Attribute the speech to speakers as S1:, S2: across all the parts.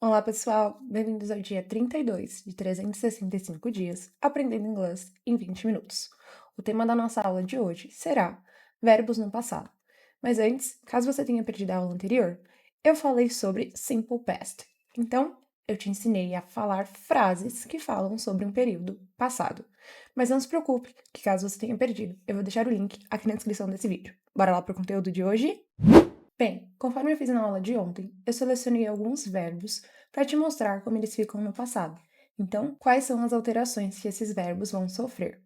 S1: Olá, pessoal! Bem-vindos ao dia 32 de 365 dias aprendendo inglês em 20 minutos. O tema da nossa aula de hoje será verbos no passado. Mas antes, caso você tenha perdido a aula anterior, eu falei sobre simple past. Então, eu te ensinei a falar frases que falam sobre um período passado. Mas não se preocupe, que caso você tenha perdido, eu vou deixar o link aqui na descrição desse vídeo. Bora lá para o conteúdo de hoje? Bem, conforme eu fiz na aula de ontem, eu selecionei alguns verbos para te mostrar como eles ficam no passado. Então, quais são as alterações que esses verbos vão sofrer?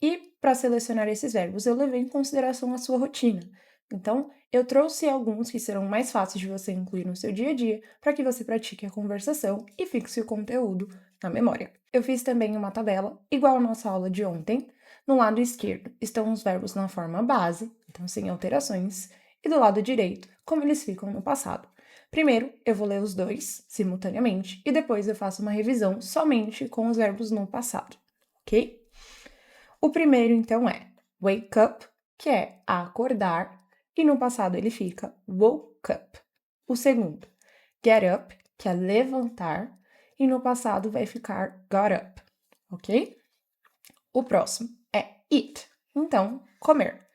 S1: E para selecionar esses verbos, eu levei em consideração a sua rotina. Então, eu trouxe alguns que serão mais fáceis de você incluir no seu dia a dia para que você pratique a conversação e fixe o conteúdo na memória. Eu fiz também uma tabela, igual à nossa aula de ontem. No lado esquerdo estão os verbos na forma base, então sem alterações, e do lado direito, como eles ficam no passado. Primeiro, eu vou ler os dois simultaneamente e depois eu faço uma revisão somente com os verbos no passado, ok? O primeiro, então, é wake up, que é acordar, e no passado ele fica woke up. O segundo, get up, que é levantar, e no passado vai ficar got up, ok? O próximo é eat, então, comer.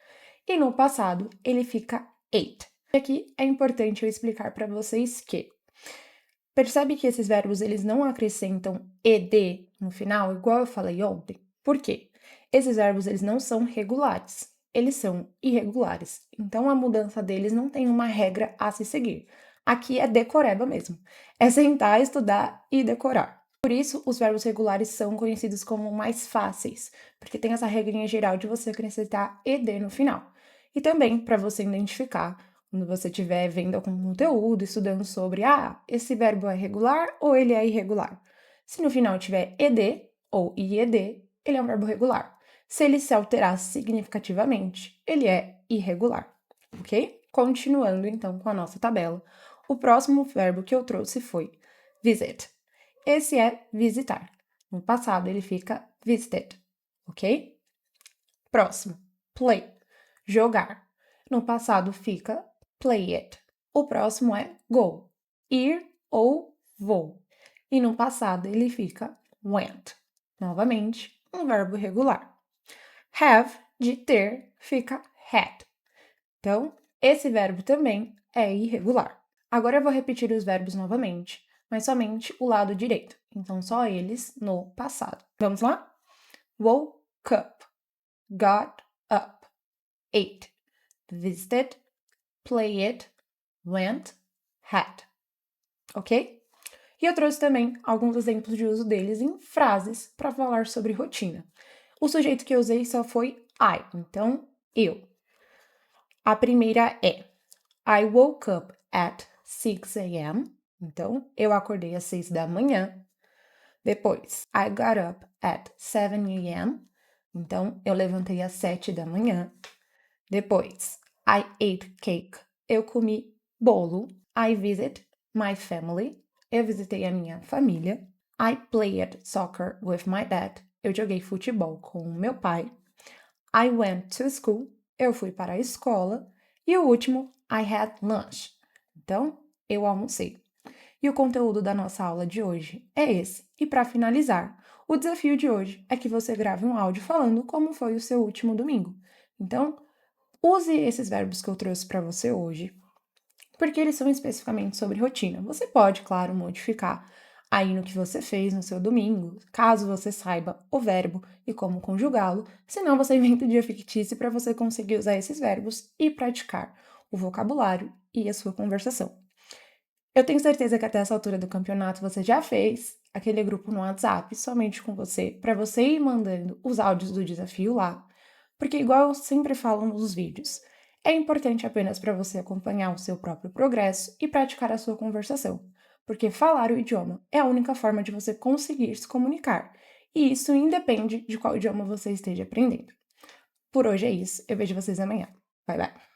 S1: E no passado ele fica ate. Aqui é importante eu explicar para vocês que percebe que esses verbos eles não acrescentam ed no final, igual eu falei ontem. Por quê? Esses verbos eles não são regulares, eles são irregulares. Então a mudança deles não tem uma regra a se seguir. Aqui é decoreba mesmo. É sentar, estudar e decorar. Por isso, os verbos regulares são conhecidos como mais fáceis, porque tem essa regrinha geral de você acrescentar ed no final. E também para você identificar quando você estiver vendo algum conteúdo, estudando sobre, esse verbo é regular ou ele é irregular. Se no final tiver ed ou ied, ele é um verbo regular. Se ele se alterar significativamente, ele é irregular, ok? Continuando então com a nossa tabela, o próximo verbo que eu trouxe foi visit. Esse é visitar. No passado ele fica visited, ok? Próximo, play, jogar. No passado fica play it. O próximo é go, ir ou vou. E no passado ele fica went. Novamente, um verbo regular. Have, de ter, fica had. Então, esse verbo também é irregular. Agora eu vou repetir os verbos novamente, mas somente o lado direito. Então, só eles no passado. Vamos lá? Woke up, got up, ate, visited, played, went, had. Ok? E eu trouxe também alguns exemplos de uso deles em frases para falar sobre rotina. O sujeito que eu usei só foi I, então eu. A primeira é I woke up at 6 a.m. Então, eu acordei às 6 da manhã. Depois, I got up at 7 a.m. Então, eu levantei às 7 da manhã. Depois, I ate cake. Eu comi bolo. I visit my family. Eu visitei a minha família. I played soccer with my dad. Eu joguei futebol com o meu pai. I went to school. Eu fui para a escola. E o último, I had lunch. Então, eu almocei. E o conteúdo da nossa aula de hoje é esse. E para finalizar, o desafio de hoje é que você grave um áudio falando como foi o seu último domingo. Então, use esses verbos que eu trouxe para você hoje, porque eles são especificamente sobre rotina. Você pode, claro, modificar aí no que você fez no seu domingo, caso você saiba o verbo e como conjugá-lo, senão você inventa um dia fictício para você conseguir usar esses verbos e praticar o vocabulário e a sua conversação. Eu tenho certeza que até essa altura do campeonato você já fez aquele grupo no WhatsApp somente com você, para você ir mandando os áudios do desafio lá, porque igual eu sempre falo nos vídeos, é importante apenas para você acompanhar o seu próprio progresso e praticar a sua conversação, porque falar o idioma é a única forma de você conseguir se comunicar, e isso independe de qual idioma você esteja aprendendo. Por hoje é isso, eu vejo vocês amanhã. Bye bye!